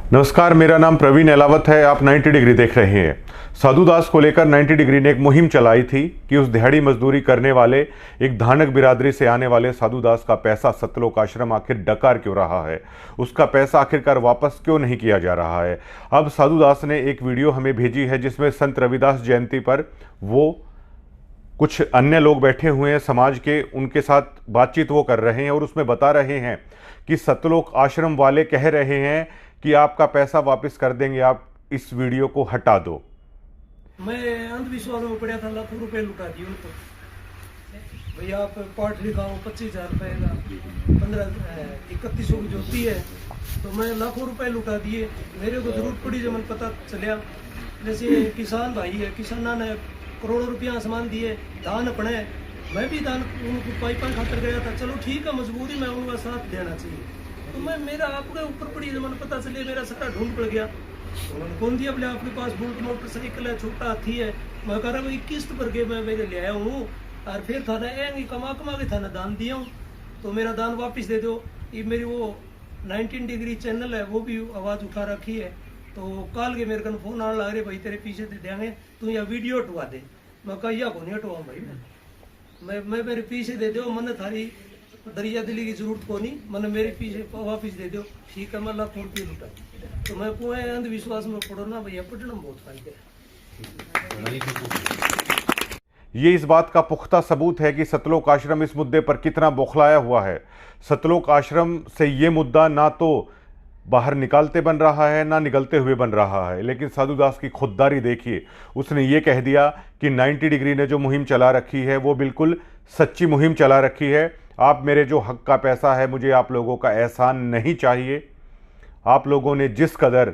नमस्कार, मेरा नाम प्रवीण एलावत है। आप 90 डिग्री देख रहे हैं। साधु दास को लेकर 90 डिग्री ने एक मुहिम चलाई थी कि उस दिहाड़ी मजदूरी करने वाले एक धानक बिरादरी से आने वाले साधु दास का पैसा सतलोक आश्रम आखिर डकार क्यों रहा है, उसका पैसा आखिरकार वापस क्यों नहीं किया जा रहा है। अब साधु दास ने एक वीडियो हमें भेजी है जिसमें संत रविदास जयंती पर वो कुछ अन्य लोग बैठे हुए हैं समाज के, उनके साथ बातचीत वो कर रहे हैं और उसमें बता रहे हैं कि सतलोक आश्रम वाले कह रहे हैं कि आपका पैसा वापस कर देंगे, आप इस वीडियो को हटा दो। मैं अंधविश्वास में पड़ा था, लाखों रुपए लुटा दिए उनको। भैया आप पाठ लिखाओ 25,000 रुपए का 3100 की जोती है, तो मैं लाखों रुपए लुटा दिए। मेरे को जरूरत पड़ी जब मैंने पता चलिया, जैसे किसान भाई है, किसाना ने करोड़ों रुपया सामान दिए, धान अपने, मैं भी धान उनको पाइपा खातर गया था। चलो ठीक है, मजबूरी में उनका साथ देना चाहिए, तो मैं मेरा आपके ऊपर पड़ी जब मैंने पता चले, मेरा सारा ढूंढ पड़ गया। उन्होंने कौन दिया, बोले आपके पास बुलेट मोटरसाइकिल है, छोटा हाथी है। मैं कह रहा भाई किस्त भर के मैं मेरे ले आया हूँ और फिर थाना कमा के थाना दान दिया हूँ, तो मेरा दान वापस दे दो। ये मेरी वो 19 डिग्री चैनल है, वो भी आवाज़ उठा रखी है। तो कल के मेरे को फोन आने लग रहे, भाई तेरे पीछे दे देंगे, तू यहाँ वीडियो हटवा दे। मैं कहा या को नहीं हटवाऊँ भाई, मैं मेरे पीछे दे दो, मैंने थारी दरिया दिली की जरूरत को नहीं, मैंने मेरे पीछे वापिस दे दो। ठीक है, मैं लाखों रुपये लुटा, तो मैं कुएं अंधविश्वास में पड़ो ना भैया, पटना में बहुत फायदे है। ये इस बात का पुख्ता सबूत है कि सतलोक आश्रम इस मुद्दे पर कितना बौखलाया हुआ है। सतलोक आश्रम से ये मुद्दा ना तो बाहर निकालते बन रहा है ना निकलते हुए बन रहा है, लेकिन साधु दास की खुददारी देखिए। उसने ये कह दिया कि 90 डिग्री ने जो मुहिम चला रखी है वो बिल्कुल सच्ची मुहिम चला रखी है। आप मेरे जो हक का पैसा है, मुझे आप लोगों का एहसान नहीं चाहिए। आप लोगों ने जिस कदर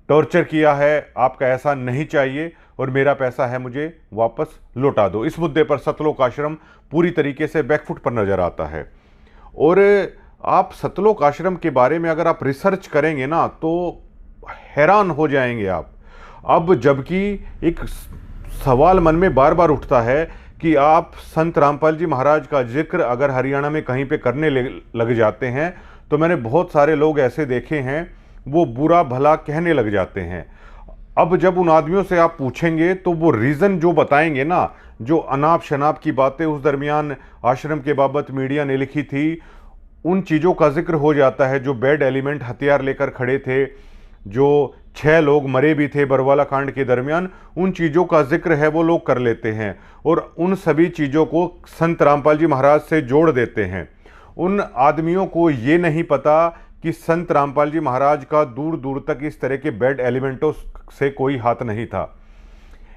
टॉर्चर किया है, आपका एहसान नहीं चाहिए और मेरा पैसा है मुझे वापस लौटा दो। इस मुद्दे पर सतलोक आश्रम पूरी तरीके से बैकफुट पर नजर आता है। और आप सतलोक आश्रम के बारे में अगर आप रिसर्च करेंगे ना तो हैरान हो जाएंगे आप। अब जबकि एक सवाल मन में बार बार उठता है कि आप संत रामपाल जी महाराज का जिक्र अगर हरियाणा में कहीं पे करने लग जाते हैं, तो मैंने बहुत सारे लोग ऐसे देखे हैं वो बुरा भला कहने लग जाते हैं। अब जब उन आदमियों से आप पूछेंगे तो वो रीज़न जो बताएंगे ना, जो अनाप शनाप की बातें उस दरमियान आश्रम के बाबत मीडिया ने लिखी थी, उन चीज़ों का जिक्र हो जाता है। जो बैड एलिमेंट हथियार लेकर खड़े थे, जो 6 लोग मरे भी थे बरवाला कांड के दरमियान, उन चीज़ों का जिक्र है वो लोग कर लेते हैं और उन सभी चीज़ों को संत रामपाल जी महाराज से जोड़ देते हैं। उन आदमियों को ये नहीं पता कि संत रामपाल जी महाराज का दूर दूर तक इस तरह के बैड एलिमेंटों से कोई हाथ नहीं था।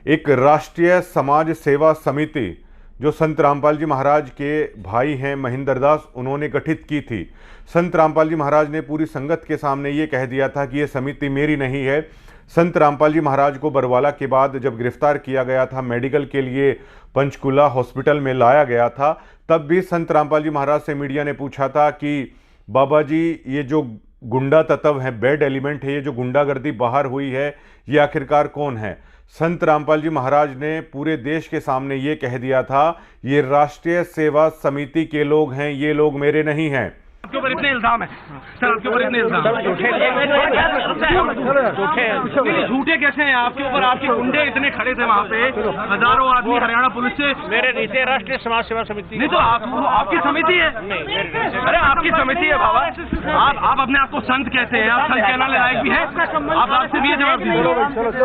एक राष्ट्रीय समाज सेवा समिति जो संत रामपाल जी महाराज के भाई हैं महेंद्र दास, उन्होंने गठित की थी। संत रामपाल जी महाराज ने पूरी संगत के सामने ये कह दिया था कि ये समिति मेरी नहीं है। संत रामपाल जी महाराज को बरवाला के बाद जब गिरफ्तार किया गया था, मेडिकल के लिए पंचकुला हॉस्पिटल में लाया गया था, तब भी संत रामपाल जी महाराज से मीडिया ने पूछा था कि बाबा जी ये जो गुंडा तत्व है, बैड एलिमेंट है, ये जो गुंडागर्दी बाहर हुई है, ये आखिरकार कौन है। संत रामपाल जी महाराज ने पूरे देश के सामने ये कह दिया था, ये राष्ट्रीय सेवा समिति के लोग हैं, ये लोग मेरे नहीं हैं। आपके ऊपर इतने इल्जाम है सर, आपके ऊपर इतने इल्जाम झूठे कैसे हैं आपके ऊपर? आपके गुंडे इतने खड़े थे वहाँ पे, हजारों आदमी हरियाणा पुलिस से। मेरे नीचे राष्ट्रीय समाज सेवा समिति नहीं तो आपकी समिति है। अरे आपकी समिति है बाबा, आप अपने आप को संत कहते हैं, आप संत कहना लायक भी है। आप आपसे भी जवाब दीजिए,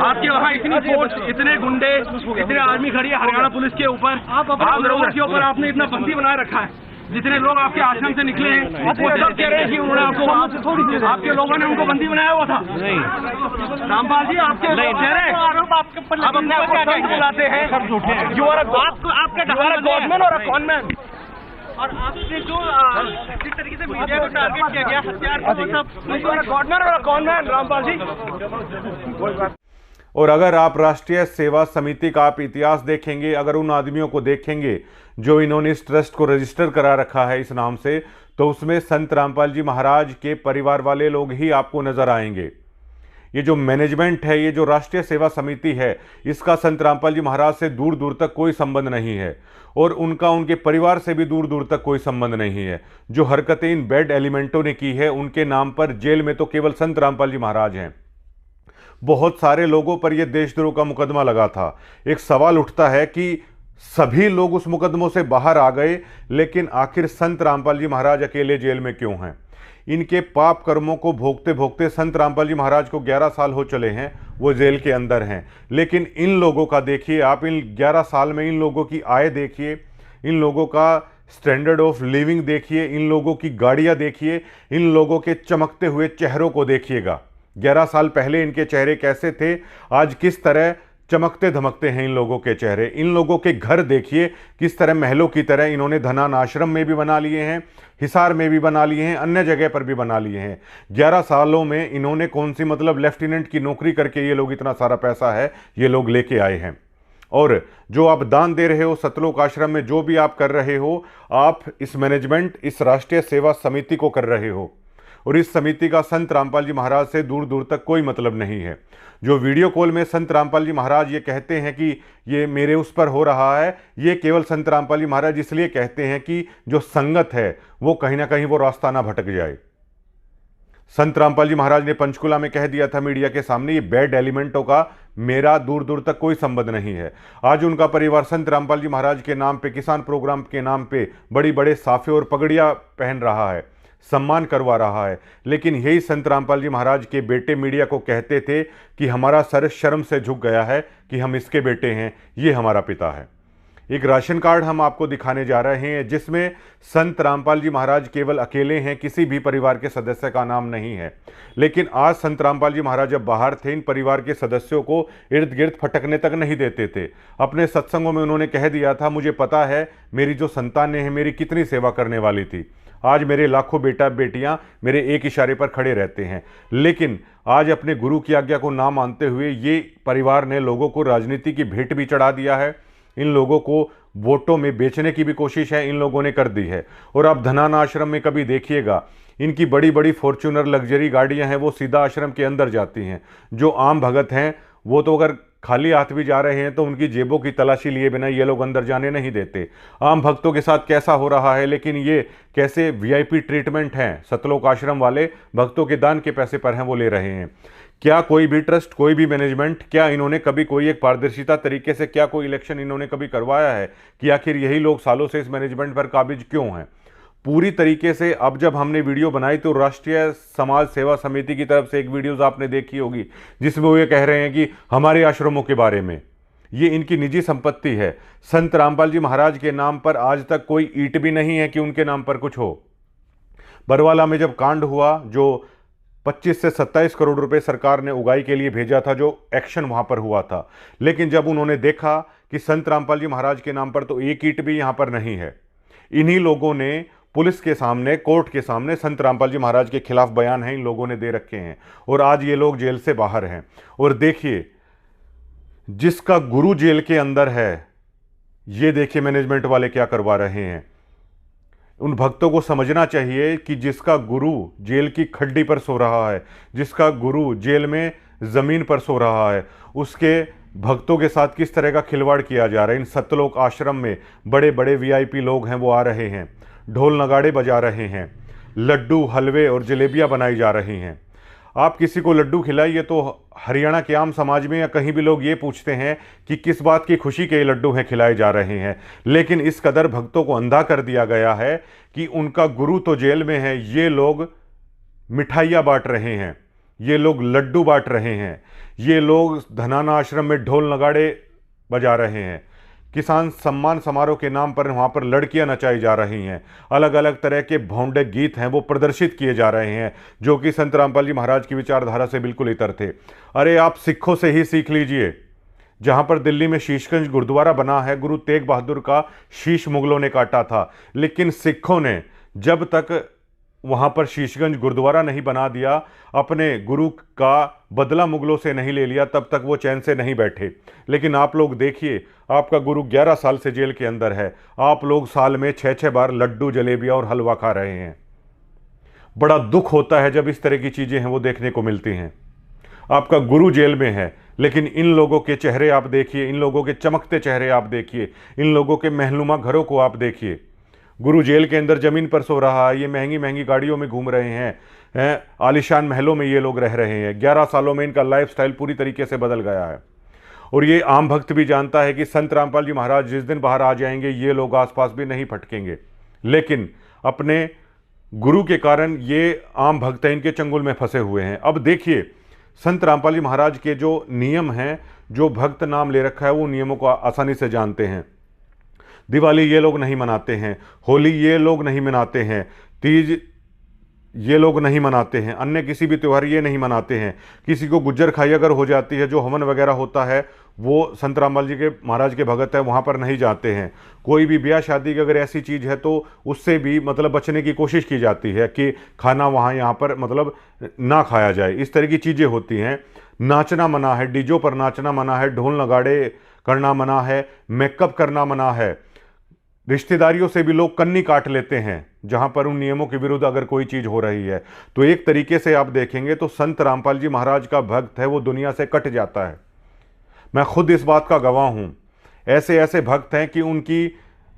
आपके वहाँ इतनी फोर्स, इतने गुंडे, इतने आर्मी खड़ी है हरियाणा पुलिस के ऊपर, आप लोगों के ऊपर आपने इतना बंदी बनाए रखा है। जितने लोग आपके आश्रम से निकले हैं वो सब कह रहे हैं कि उन्होंने आपको, आपके लोगों ने उनको बंदी बनाया हुआ था। नहीं रामपाल जी, आपके कह रहे हैं आप अपने आप को संत बुलाते हैं, सब झूठे हैं। यू आर गॉडमैन और कॉनमैन। और आपने जो जिस तरीके से मीडिया को टारगेट किया गया, हथियार को सब गॉडमैन और कॉनमैन रामपाल जी। और अगर आप राष्ट्रीय सेवा समिति का आप इतिहास देखेंगे, अगर उन आदमियों को देखेंगे जो इन्होंने इस ट्रस्ट को रजिस्टर करा रखा है इस नाम से, तो उसमें संत रामपाल जी महाराज के परिवार वाले लोग ही आपको नजर आएंगे। ये जो मैनेजमेंट है, ये जो राष्ट्रीय सेवा समिति है, इसका संत रामपाल जी महाराज से दूर दूर तक कोई संबंध नहीं है और उनका उनके परिवार से भी दूर दूर तक कोई संबंध नहीं है। जो हरकतें इन बैड एलिमेंटों ने की है, उनके नाम पर जेल में तो केवल संत रामपाल जी महाराज हैं। बहुत सारे लोगों पर यह देशद्रोह का मुकदमा लगा था। एक सवाल उठता है कि सभी लोग उस मुकदमों से बाहर आ गए, लेकिन आखिर संत रामपाल जी महाराज अकेले जेल में क्यों हैं? इनके पाप कर्मों को भोगते भोगते संत रामपाल जी महाराज को 11 साल हो चले हैं, वो जेल के अंदर हैं। लेकिन इन लोगों का देखिए आप, इन 11 साल में इन लोगों की आय देखिए, इन लोगों का स्टैंडर्ड ऑफ लिविंग देखिए, इन लोगों की गाड़ियां देखिए, इन लोगों के चमकते हुए चेहरों को देखिएगा। 11 साल पहले इनके चेहरे कैसे थे, आज किस तरह चमकते धमकते हैं इन लोगों के चेहरे। इन लोगों के घर देखिए किस तरह महलों की तरह इन्होंने धनान आश्रम में भी बना लिए हैं, हिसार में भी बना लिए हैं, अन्य जगह पर भी बना लिए हैं। 11 सालों में इन्होंने कौन सी मतलब लेफ्टिनेंट की नौकरी करके ये लोग इतना सारा पैसा है ये लोग लेके आए हैं। और जो आप दान दे रहे हो सतलोक आश्रम में, जो भी आप कर रहे हो, आप इस मैनेजमेंट, इस राष्ट्रीय सेवा समिति को कर रहे हो और इस समिति का संत रामपाल जी महाराज से दूर दूर तक कोई मतलब नहीं है। जो वीडियो कॉल में संत रामपाल जी महाराज ये कहते हैं कि ये मेरे उस पर हो रहा है, ये केवल संत रामपाल जी महाराज इसलिए कहते हैं कि जो संगत है वो कहीं ना कहीं वो रास्ता ना भटक जाए। संत रामपाल जी महाराज ने पंचकुला में कह दिया था मीडिया के सामने, ये बैड एलिमेंटों का मेरा दूर दूर तक कोई संबंध नहीं है। आज उनका परिवार संत रामपाल जी महाराज के नाम पे, किसान प्रोग्राम के नाम पे बड़ी बड़े साफे और पगड़ियां पहन रहा है, सम्मान करवा रहा है। लेकिन यही संत रामपाल जी महाराज के बेटे मीडिया को कहते थे कि हमारा सर शर्म से झुक गया है कि हम इसके बेटे हैं, ये हमारा पिता है। एक राशन कार्ड हम आपको दिखाने जा रहे हैं जिसमें संत रामपाल जी महाराज केवल अकेले हैं, किसी भी परिवार के सदस्य का नाम नहीं है। लेकिन आज संत रामपाल जी महाराज जब बाहर थे, इन परिवार के सदस्यों को इर्द गिर्द फटकने तक नहीं देते थे। अपने सत्संगों में उन्होंने कह दिया था, मुझे पता है मेरी जो संतानें हैं मेरी कितनी सेवा करने वाली थी। आज मेरे लाखों बेटा बेटियां मेरे एक इशारे पर खड़े रहते हैं। लेकिन आज अपने गुरु की आज्ञा को ना मानते हुए ये परिवार ने लोगों को राजनीति की भेंट भी चढ़ा दिया है। इन लोगों को वोटों में बेचने की भी कोशिश है इन लोगों ने कर दी है। और आप धनान आश्रम में कभी देखिएगा, इनकी बड़ी बड़ी फॉर्च्यूनर लग्जरी गाड़ियां हैं, वो सीधा आश्रम के अंदर जाती हैं। जो आम भगत हैं वो तो अगर खाली हाथ भी जा रहे हैं तो उनकी जेबों की तलाशी लिए बिना ये लोग अंदर जाने नहीं देते। आम भक्तों के साथ कैसा हो रहा है, लेकिन ये कैसे वीआईपी ट्रीटमेंट हैं सतलोक आश्रम वाले, भक्तों के दान के पैसे पर हैं वो ले रहे हैं। क्या कोई भी ट्रस्ट, कोई भी मैनेजमेंट, क्या इन्होंने कभी कोई एक पारदर्शिता तरीके से क्या कोई इलेक्शन इन्होंने कभी करवाया है कि आखिर यही लोग सालों से इस मैनेजमेंट पर काबिज क्यों हैं? पूरी तरीके से अब जब हमने वीडियो बनाई तो राष्ट्रीय समाज सेवा समिति की तरफ से एक वीडियोस आपने देखी होगी जिसमें वो ये कह रहे हैं कि हमारे आश्रमों के बारे में, ये इनकी निजी संपत्ति है। संत रामपाल जी महाराज के नाम पर आज तक कोई ईंट भी नहीं है कि उनके नाम पर कुछ हो। बरवाला में जब कांड हुआ, जो 25 से 27 करोड़ रुपए सरकार ने उगाई के लिए भेजा था, जो एक्शन वहां पर हुआ था, लेकिन जब उन्होंने देखा कि संत रामपाल जी महाराज के नाम पर तो एक ईंट भी यहां पर नहीं है, इन्हीं लोगों ने पुलिस के सामने, कोर्ट के सामने संत रामपाल जी महाराज के खिलाफ बयान है इन लोगों ने दे रखे हैं और आज ये लोग जेल से बाहर हैं। और देखिए जिसका गुरु जेल के अंदर है, ये देखिए मैनेजमेंट वाले क्या करवा रहे हैं। उन भक्तों को समझना चाहिए कि जिसका गुरु जेल की खड्डी पर सो रहा है, जिसका गुरु जेल में जमीन पर सो रहा है, उसके भक्तों के साथ किस तरह का खिलवाड़ किया जा रहा है। इन सतलोक आश्रम में बड़े बड़े वीआईपी लोग हैं वो आ रहे हैं, ढोल नगाड़े बजा रहे हैं, लड्डू हलवे और जलेबियां बनाई जा रही हैं। आप किसी को लड्डू खिलाइए तो हरियाणा के आम समाज में या कहीं भी लोग ये पूछते हैं कि किस बात की खुशी के लड्डू हैं खिलाए जा रहे हैं। लेकिन इस कदर भक्तों को अंधा कर दिया गया है कि उनका गुरु तो जेल में है, ये लोग मिठाइयाँ बांट रहे हैं, ये लोग लड्डू बांट रहे हैं, ये लोग धनाना आश्रम में ढोल नगाड़े बजा रहे हैं, किसान सम्मान समारोह के नाम पर वहाँ पर लड़कियां नचाई जा रही हैं, अलग अलग तरह के भौंडे गीत हैं वो प्रदर्शित किए जा रहे हैं जो कि संत रामपाल जी महाराज की विचारधारा से बिल्कुल इतर थे। अरे आप सिखों से ही सीख लीजिए। जहाँ पर दिल्ली में शीशगंज गुरुद्वारा बना है, गुरु तेग बहादुर का शीश मुगलों ने काटा था, लेकिन सिखों ने जब तक वहाँ पर शीशगंज गुरुद्वारा नहीं बना दिया, अपने गुरु का बदला मुगलों से नहीं ले लिया, तब तक वो चैन से नहीं बैठे। लेकिन आप लोग देखिए, आपका गुरु 11 साल से जेल के अंदर है, आप लोग साल में 6-6 बार लड्डू जलेबियाँ और हलवा खा रहे हैं। बड़ा दुख होता है जब इस तरह की चीज़ें हैं वो देखने को मिलती हैं। आपका गुरु जेल में है, लेकिन इन लोगों के चेहरे आप देखिए, इन लोगों के चमकते चेहरे आप देखिए, इन लोगों के महनुमा घरों को आप देखिए। गुरु जेल के अंदर ज़मीन पर सो रहा है, ये महंगी महंगी गाड़ियों में घूम रहे हैं, आलिशान महलों में ये लोग रह रहे हैं। 11 सालों में इनका लाइफस्टाइल पूरी तरीके से बदल गया है। और ये आम भक्त भी जानता है कि संत रामपाल जी महाराज जिस दिन बाहर आ जाएंगे ये लोग आसपास भी नहीं फटकेंगे, लेकिन अपने गुरु के कारण ये आम भक्त हैं, इनके चंगुल में फंसे हुए हैं। अब देखिए संत रामपाल जी महाराज के जो नियम हैं, जो भक्त नाम ले रखा है, वो नियमों को आसानी से जानते हैं। दिवाली ये लोग नहीं मनाते हैं, होली ये लोग नहीं मनाते हैं, तीज ये लोग नहीं मनाते हैं, अन्य किसी भी त्यौहार ये नहीं मनाते हैं। किसी को गुज्जर खाई अगर हो जाती है, जो हवन वगैरह होता है वो संत रामपाल जी के महाराज के भगत है, वहाँ पर नहीं जाते हैं। कोई भी ब्याह शादी की अगर ऐसी चीज़ है तो उससे भी मतलब बचने की कोशिश की जाती है कि खाना वहाँ यहाँ पर मतलब ना खाया जाए। इस तरह की चीज़ें होती हैं। नाचना मना है, डीजों पर नाचना मना है, ढोल नगाड़े करना मना है, मेकअप करना मना है। रिश्तेदारियों से भी लोग कन्नी काट लेते हैं जहां पर उन नियमों के विरुद्ध अगर कोई चीज़ हो रही है। तो एक तरीके से आप देखेंगे तो संत रामपाल जी महाराज का भक्त है वो दुनिया से कट जाता है। मैं खुद इस बात का गवाह हूं। ऐसे ऐसे भक्त हैं कि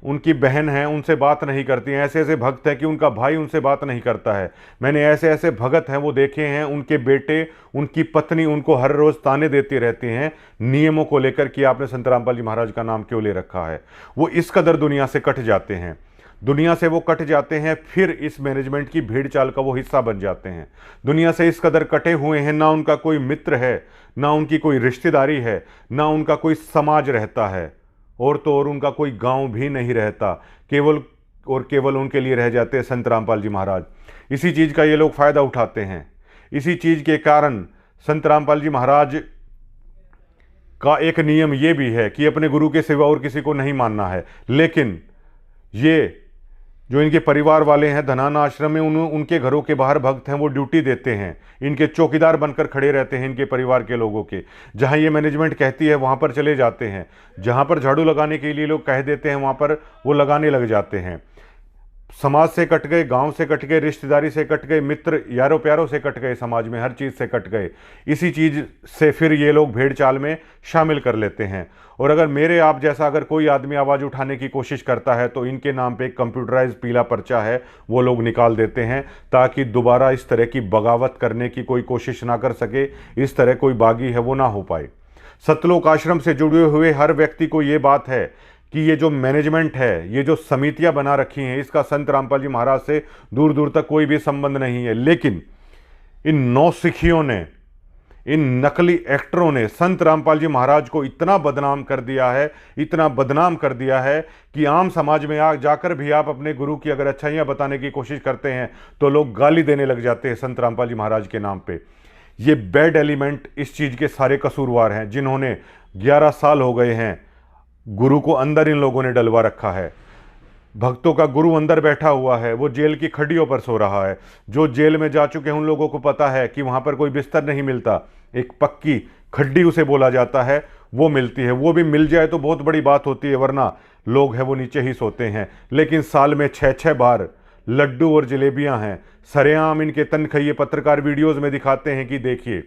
उनकी बहन है उनसे बात नहीं करती हैं, ऐसे ऐसे भक्त हैं कि उनका भाई उनसे बात नहीं करता है। मैंने ऐसे ऐसे भगत हैं वो देखे हैं, उनके बेटे उनकी पत्नी उनको हर रोज़ ताने देती रहती हैं नियमों को लेकर कि आपने संत रामपाल जी महाराज का नाम क्यों ले रखा है। वो इस कदर दुनिया से कट जाते हैं, दुनिया से वो कट जाते हैं, फिर इस मैनेजमेंट की भीड़ चाल का वो हिस्सा बन जाते हैं। दुनिया से इस कदर कटे हुए हैं, ना उनका कोई मित्र है, ना उनकी कोई रिश्तेदारी है, ना उनका कोई समाज रहता है, और तो और उनका कोई गांव भी नहीं रहता। केवल और केवल उनके लिए रह जाते हैं संत रामपाल जी महाराज। इसी चीज़ का ये लोग फ़ायदा उठाते हैं। इसी चीज़ के कारण संत रामपाल जी महाराज का एक नियम ये भी है कि अपने गुरु के सिवा और किसी को नहीं मानना है। लेकिन ये जो इनके परिवार वाले हैं धनाना आश्रम में, उनके घरों के बाहर भक्त हैं वो ड्यूटी देते हैं, इनके चौकीदार बनकर खड़े रहते हैं इनके परिवार के लोगों के। जहां ये मैनेजमेंट कहती है वहां पर चले जाते हैं, जहां पर झाड़ू लगाने के लिए लोग कह देते हैं वहां पर वो लगाने लग जाते हैं। समाज से कट गए, गांव से कट गए, रिश्तेदारी से कट गए, मित्र यारों प्यारों से कट गए, समाज में हर चीज़ से कट गए। इसी चीज़ से फिर ये लोग भेड़ चाल में शामिल कर लेते हैं। और अगर मेरे आप जैसा अगर कोई आदमी आवाज़ उठाने की कोशिश करता है तो इनके नाम पे एक कंप्यूटराइज पीला पर्चा है वो लोग निकाल देते हैं, ताकि दोबारा इस तरह की बगावत करने की कोई कोशिश ना कर सके, इस तरह कोई बागी है वो ना हो पाए। सतलोक आश्रम से जुड़े हुए हर व्यक्ति को ये बात है कि ये जो मैनेजमेंट है, ये जो समितियां बना रखी हैं, इसका संत रामपाल जी महाराज से दूर दूर तक कोई भी संबंध नहीं है। लेकिन इन नौसिखियों ने, इन नकली एक्टरों ने संत रामपाल जी महाराज को इतना बदनाम कर दिया है, इतना बदनाम कर दिया है कि आम समाज में जाकर भी आप अपने गुरु की अगर अच्छाइयाँ बताने की कोशिश करते हैं तो लोग गाली देने लग जाते हैं संत रामपाल जी महाराज के नाम पे। ये बैड एलिमेंट इस चीज़ के सारे कसूरवार हैं, जिन्होंने 11 साल हो गए हैं गुरु को अंदर इन लोगों ने डलवा रखा है। भक्तों का गुरु अंदर बैठा हुआ है, वो जेल की खड्डियों पर सो रहा है। जो जेल में जा चुके हैं उन लोगों को पता है कि वहाँ पर कोई बिस्तर नहीं मिलता, एक पक्की खड्डी उसे बोला जाता है वो मिलती है। वो भी मिल जाए तो बहुत बड़ी बात होती है, वरना लोग हैं वो नीचे ही सोते हैं। लेकिन साल में 6-6 बार लड्डू और जलेबियाँ हैं, सरेआम इनके तनखइये पत्रकार वीडियोज़ में दिखाते हैं कि देखिए।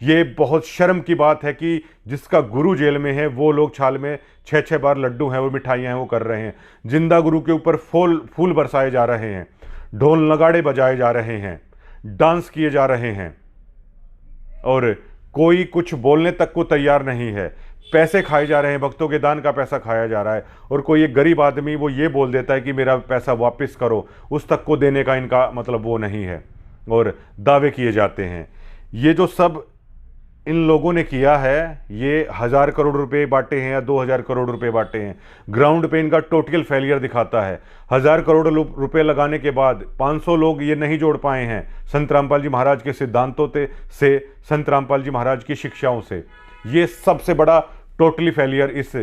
ये बहुत शर्म की बात है कि जिसका गुरु जेल में है वो लोग छाल में 6-6 बार लड्डू हैं वो मिठाइयाँ हैं वो कर रहे हैं। जिंदा गुरु के ऊपर फूल बरसाए जा रहे हैं, ढोल नगाड़े बजाए जा रहे हैं, डांस किए जा रहे हैं, और कोई कुछ बोलने तक को तैयार नहीं है। पैसे खाए जा रहे हैं, भक्तों के दान का पैसा खाया जा रहा है, और कोई एक गरीब आदमी वो ये बोल देता है कि मेरा पैसा वापस करो, उस तक को देने का इनका मतलब वो नहीं है, और दावे किए जाते हैं। ये जो सब इन लोगों ने किया है, ये 1000 करोड़ रुपए बांटे हैं या 2000 करोड़ रुपए बांटे हैं, ग्राउंड पे इनका टोटल फेलियर दिखाता है। 1000 करोड़ रुपए लगाने के बाद 500 लोग ये नहीं जोड़ पाए हैं संत रामपाल जी महाराज के सिद्धांतों से, संत रामपाल जी महाराज की शिक्षाओं से। ये सबसे बड़ा टोटली फेलियर इस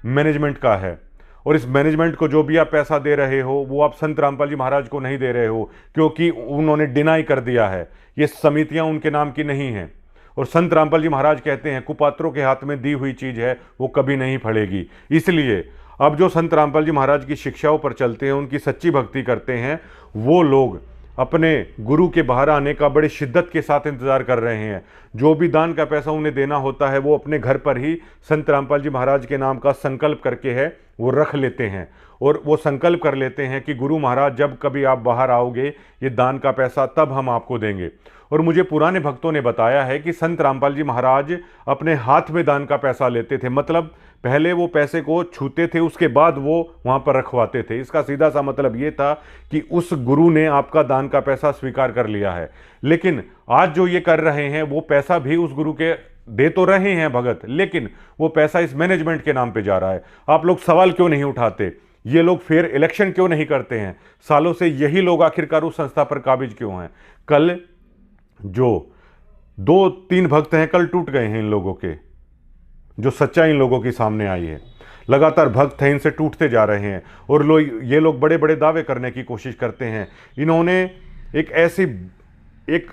मैनेजमेंट का है। और इस मैनेजमेंट को जो भी आप पैसा दे रहे हो वो आप संत रामपाल जी महाराज को नहीं दे रहे हो, क्योंकि उन्होंने डिनाई कर दिया है, ये समितियां उनके नाम की नहीं हैं। और संत रामपाल जी महाराज कहते हैं कुपात्रों के हाथ में दी हुई चीज़ है वो कभी नहीं फलेगी। इसलिए अब जो संत रामपाल जी महाराज की शिक्षाओं पर चलते हैं, उनकी सच्ची भक्ति करते हैं, वो लोग अपने गुरु के बाहर आने का बड़ी शिद्दत के साथ इंतज़ार कर रहे हैं। जो भी दान का पैसा उन्हें देना होता है वो अपने घर पर ही संत रामपाल जी महाराज के नाम का संकल्प करके है वो रख लेते हैं, और वो संकल्प कर लेते हैं कि गुरु महाराज जब कभी आप बाहर आओगे ये दान का पैसा तब हम आपको देंगे। और मुझे पुराने भक्तों ने बताया है कि संत रामपाल जी महाराज अपने हाथ में दान का पैसा लेते थे, मतलब पहले वो पैसे को छूते थे उसके बाद वो वहाँ पर रखवाते थे। इसका सीधा सा मतलब ये था कि उस गुरु ने आपका दान का पैसा स्वीकार कर लिया है। लेकिन आज जो ये कर रहे हैं वो पैसा भी उस गुरु के दे तो रहे हैं भगत, लेकिन वो पैसा इस मैनेजमेंट के नाम पे जा रहा है। आप लोग सवाल क्यों नहीं उठाते? ये लोग फिर इलेक्शन क्यों नहीं करते हैं? सालों से यही लोग आखिरकार उस संस्था पर काबिज क्यों हैं? कल जो 2-3 भक्त हैं कल टूट गए हैं इन लोगों के, जो सच्चाई इन लोगों की सामने आई है। लगातार भक्त हैं इनसे टूटते जा रहे हैं, और ये लोग बड़े बड़े दावे करने की कोशिश करते हैं। इन्होंने एक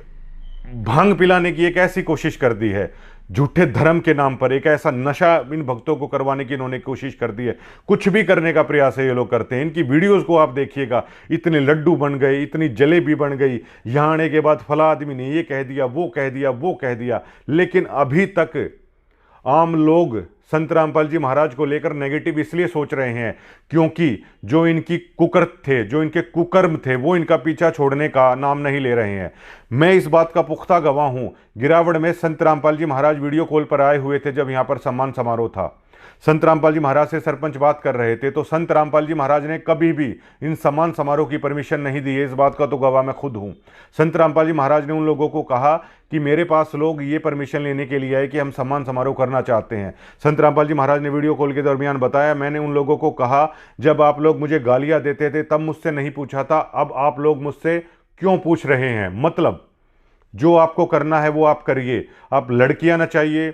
भांग पिलाने की एक ऐसी कोशिश कर दी है, झूठे धर्म के नाम पर एक ऐसा नशा इन भक्तों को करवाने की इन्होंने कोशिश कर दी है। कुछ भी करने का प्रयास है ये लोग करते हैं। इनकी वीडियोस को आप देखिएगा, इतने लड्डू बन गए, इतनी जलेबी बन गई, यहाँ आने के बाद फला आदमी ने ये कह दिया, वो कह दिया, वो कह दिया। लेकिन अभी तक आम लोग संत रामपाल जी महाराज को लेकर नेगेटिव इसलिए सोच रहे हैं क्योंकि जो इनकी कुकर्म थे, जो इनके कुकर्म थे, वो इनका पीछा छोड़ने का नाम नहीं ले रहे हैं। मैं इस बात का पुख्ता गवाह हूं। गिरावड़ में संत रामपाल जी महाराज वीडियो कॉल पर आए हुए थे जब यहां पर सम्मान समारोह था। संत रामपाल जी महाराज से सरपंच बात कर रहे थे, तो संत रामपाल जी महाराज ने कभी भी इन सम्मान समारोह की परमिशन नहीं दी है। इस बात का तो गवाह मैं खुद हूं। संत रामपाल जी महाराज ने उन लोगों को कहा कि मेरे पास लोग ये परमिशन लेने के लिए आए कि हम सम्मान समारोह करना चाहते हैं। संत रामपाल जी महाराज ने वीडियो कॉल के दरमियान बताया, मैंने उन लोगों को कहा जब आप लोग मुझे गालियां देते थे तब मुझसे नहीं पूछा था, अब आप लोग मुझसे क्यों पूछ रहे हैं? मतलब जो आपको करना है वो आप करिए। आप लड़कियां नचाइए,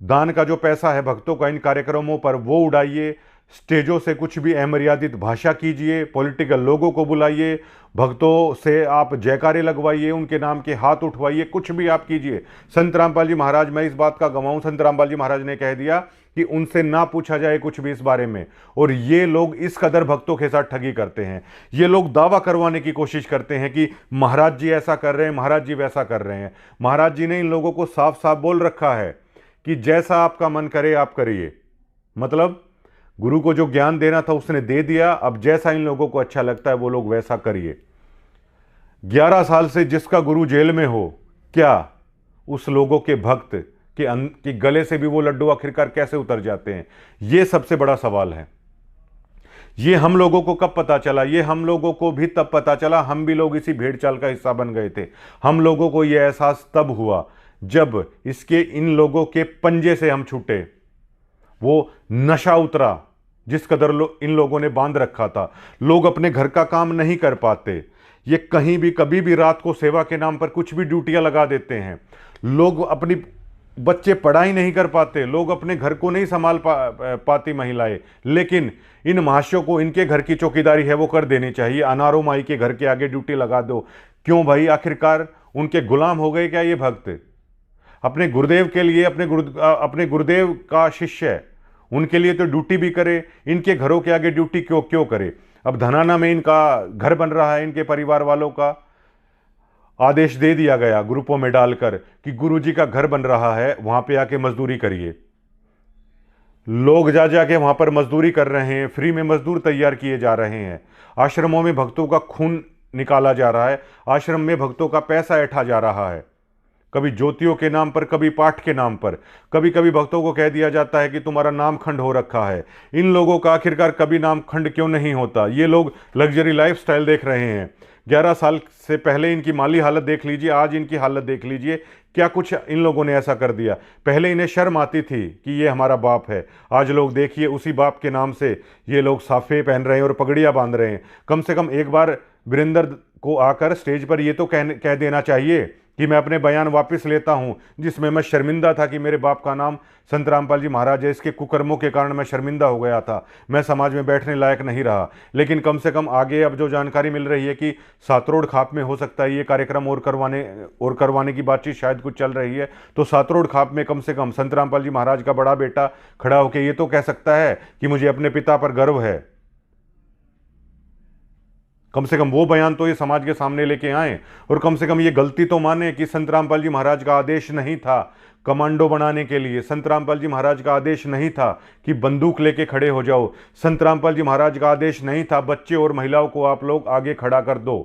दान का जो पैसा है भक्तों का इन कार्यक्रमों पर वो उड़ाइए, स्टेजों से कुछ भी अमर्यादित भाषा कीजिए, पॉलिटिकल लोगों को बुलाइए, भक्तों से आप जयकारे लगवाइए, उनके नाम के हाथ उठवाइए, कुछ भी आप कीजिए। संत रामपाल जी महाराज, मैं इस बात का गवाह हूं, संत रामपाल जी महाराज ने कह दिया कि उनसे ना पूछा जाए कुछ भी इस बारे में। और ये लोग इस कदर भक्तों के साथ ठगी करते हैं। ये लोग दावा करवाने की कोशिश करते हैं कि महाराज जी ऐसा कर रहे हैं, महाराज जी वैसा कर रहे हैं। महाराज जी ने इन लोगों को साफ साफ बोल रखा है कि जैसा आपका मन करे आप करिए। मतलब गुरु को जो ज्ञान देना था उसने दे दिया, अब जैसा इन लोगों को अच्छा लगता है वो लोग वैसा करिए। 11 साल से जिसका गुरु जेल में हो, क्या उस लोगों के भक्त के गले से भी वो लड्डू आखिरकार कैसे उतर जाते हैं? ये सबसे बड़ा सवाल है। ये हम लोगों को कब पता चला? ये हम लोगों को भी तब पता चला, हम भी लोग इसी भेड़ चाल का हिस्सा बन गए थे। हम लोगों को यह एहसास तब हुआ जब इसके इन लोगों के पंजे से हम छूटे। वो नशा उतरा जिस कदर इन लोगों ने बांध रखा था। लोग अपने घर का काम नहीं कर पाते। ये कहीं भी कभी भी रात को सेवा के नाम पर कुछ भी ड्यूटियां लगा देते हैं। लोग अपनी बच्चे पढ़ाई नहीं कर पाते, लोग अपने घर को नहीं संभाल पाती महिलाएं। लेकिन इन महाशयों को इनके घर की चौकीदारी है वो कर देनी चाहिए। अनारो माई के घर के आगे ड्यूटी लगा दो। क्यों भाई? आखिरकार उनके गुलाम हो गए क्या ये भक्त? अपने गुरुदेव के लिए, अपने गुरुदेव का शिष्य है, उनके लिए तो ड्यूटी भी करे। इनके घरों के आगे ड्यूटी क्यों करे? अब धनाना में इनका घर बन रहा है, इनके परिवार वालों का आदेश दे दिया गया ग्रुपों में डालकर कि गुरुजी का घर बन रहा है, वहां पे आके मजदूरी करिए। लोग जा जाके वहां पर मजदूरी कर रहे हैं, फ्री में मजदूर तैयार किए जा रहे हैं। आश्रमों में भक्तों का खून निकाला जा रहा है, आश्रम में भक्तों का पैसा ऐंठा जा रहा है, कभी ज्योतियों के नाम पर, कभी पाठ के नाम पर। कभी कभी भक्तों को कह दिया जाता है कि तुम्हारा नाम खंड हो रखा है। इन लोगों का आखिरकार कभी नाम खंड क्यों नहीं होता? ये लोग लग्जरी लाइफस्टाइल देख रहे हैं। 11 साल से पहले इनकी माली हालत देख लीजिए, आज इनकी हालत देख लीजिए। क्या कुछ इन लोगों ने ऐसा कर दिया। पहले इन्हें शर्म आती थी कि ये हमारा बाप है, आज लोग देखिए उसी बाप के नाम से ये लोग साफे पहन रहे हैं और पगड़ियाँ बांध रहे हैं। कम से कम एक बार वीरेंद्र को आकर स्टेज पर ये तो कह देना चाहिए कि मैं अपने बयान वापस लेता हूं, जिसमें मैं शर्मिंदा था कि मेरे बाप का नाम संत रामपाल जी महाराज है। इसके कुकर्मों के कारण मैं शर्मिंदा हो गया था, मैं समाज में बैठने लायक नहीं रहा। लेकिन कम से कम आगे अब जो जानकारी मिल रही है कि सातरोड खाप में हो सकता है ये कार्यक्रम और करवाने की बातचीत शायद कुछ चल रही है, तो सातरोड खाप में कम से कम संत रामपाल जी महाराज का बड़ा बेटा खड़ा होकर ये तो कह सकता है कि मुझे अपने पिता पर गर्व है। कम से कम वो बयान तो ये समाज के सामने लेके आए और कम से कम ये गलती तो माने कि संत रामपाल जी महाराज का आदेश नहीं था कमांडो बनाने के लिए। संत रामपाल जी महाराज का आदेश नहीं था कि बंदूक लेके खड़े हो जाओ। संत रामपाल जी महाराज का आदेश नहीं था बच्चे और महिलाओं को आप लोग आगे खड़ा कर दो।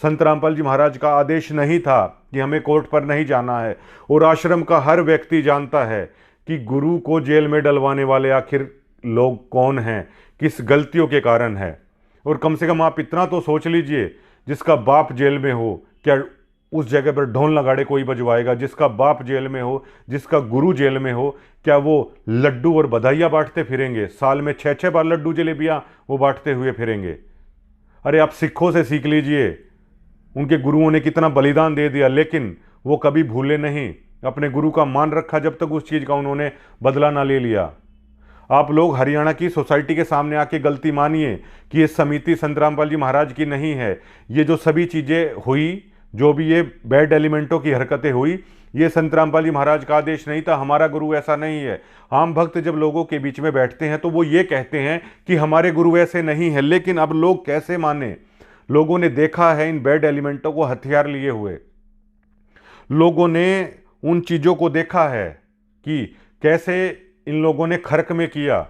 संत रामपाल जी महाराज का आदेश नहीं था कि हमें कोर्ट पर नहीं जाना है। और आश्रम का हर व्यक्ति जानता है कि गुरु को जेल में डलवाने वाले आखिर लोग कौन हैं, किस गलतियों के कारण है। और कम से कम आप इतना तो सोच लीजिए, जिसका बाप जेल में हो क्या उस जगह पर ढोल नगाड़े कोई बजवाएगा? जिसका बाप जेल में हो, जिसका गुरु जेल में हो, क्या वो लड्डू और बधाइयाँ बांटते फिरेंगे? साल में 6-6 बार लड्डू जलेबियाँ वो बांटते हुए फिरेंगे? अरे आप सिखों से सीख लीजिए, उनके गुरुओं ने कितना बलिदान दे दिया, लेकिन वो कभी भूले नहीं, अपने गुरु का मान रखा जब तक उस चीज़ का उन्होंने बदला ना ले लिया। आप लोग हरियाणा की सोसाइटी के सामने आके गलती मानिए कि ये समिति संत रामपाल जी महाराज की नहीं है। ये जो सभी चीज़ें हुई, जो भी ये बैड एलिमेंटों की हरकतें हुई, ये संत रामपाल जी महाराज का आदेश नहीं था। हमारा गुरु ऐसा नहीं है। आम भक्त जब लोगों के बीच में बैठते हैं तो वो ये कहते हैं कि हमारे गुरु ऐसे नहीं है, लेकिन अब लोग कैसे माने? लोगों ने देखा है इन बैड एलिमेंटों को हथियार लिए हुए। लोगों ने उन चीज़ों को देखा है कि कैसे इन लोगों ने खर्क में किया,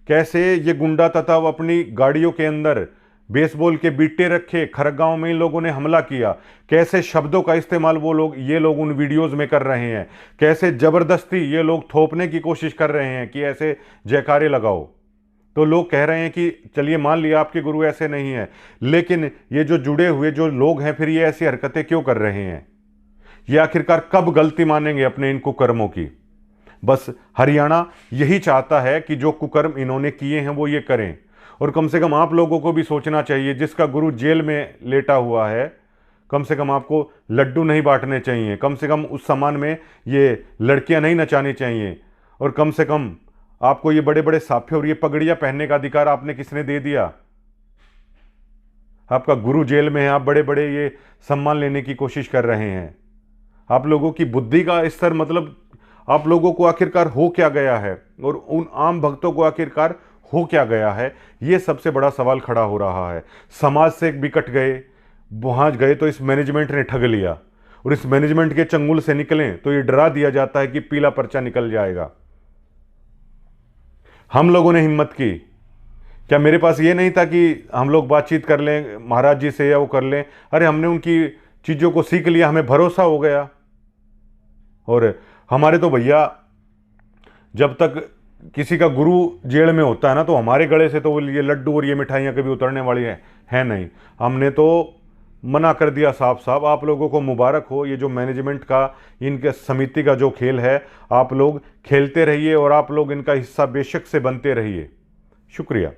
कैसे ये गुंडा तथा अपनी गाड़ियों के अंदर बेसबॉल के बीटे रखे, खरगांव में इन लोगों ने हमला किया, कैसे शब्दों का इस्तेमाल ये लोग उन वीडियोस में कर रहे हैं, कैसे ज़बरदस्ती ये लोग थोपने की कोशिश कर रहे हैं कि ऐसे जयकारे लगाओ। तो लोग कह रहे हैं कि चलिए मान लिया आपके गुरु ऐसे नहीं है, लेकिन ये जो जुड़े हुए जो लोग हैं फिर ये ऐसी हरकतें क्यों कर रहे हैं? ये आखिरकार कब गलती मानेंगे अपने इन कुकर्मों की? बस हरियाणा यही चाहता है कि जो कुकर्म इन्होंने किए हैं वो ये करें। और कम से कम आप लोगों को भी सोचना चाहिए, जिसका गुरु जेल में लेटा हुआ है, कम से कम आपको लड्डू नहीं बांटने चाहिए, कम से कम उस सामान में ये लड़कियां नहीं नचानी चाहिए, और कम से कम आपको ये बड़े बड़े साफे और ये पगड़ियां पहनने का अधिकार आपने किसने दे दिया? आपका गुरु जेल में है, आप बड़े बड़े ये सम्मान लेने की कोशिश कर रहे हैं। आप लोगों की बुद्धि का स्तर, मतलब आप लोगों को आखिरकार हो क्या गया है, और उन आम भक्तों को आखिरकार हो क्या गया है, ये सबसे बड़ा सवाल खड़ा हो रहा है। समाज से बिकट गए, वहाँ गए तो इस मैनेजमेंट ने ठग लिया, और इस मैनेजमेंट के चंगुल से निकलें तो ये डरा दिया जाता है कि पीला पर्चा निकल जाएगा। हम लोगों ने हिम्मत की, क्या मेरे पास ये नहीं था कि हम लोग बातचीत कर लें महाराज जी से या वो कर लें? अरे हमने उनकी चीज़ों को सीख लिया, हमें भरोसा हो गया। और हमारे तो भैया जब तक किसी का गुरु जेल में होता है ना, तो हमारे गले से तो ये लड्डू और ये मिठाइयाँ कभी उतरने वाली है नहीं। हमने तो मना कर दिया साफ साफ। आप लोगों को मुबारक हो, ये जो मैनेजमेंट का, इनके समिति का जो खेल है, आप लोग खेलते रहिए और आप लोग इनका हिस्सा बेशक से बनते रहिए। शुक्रिया।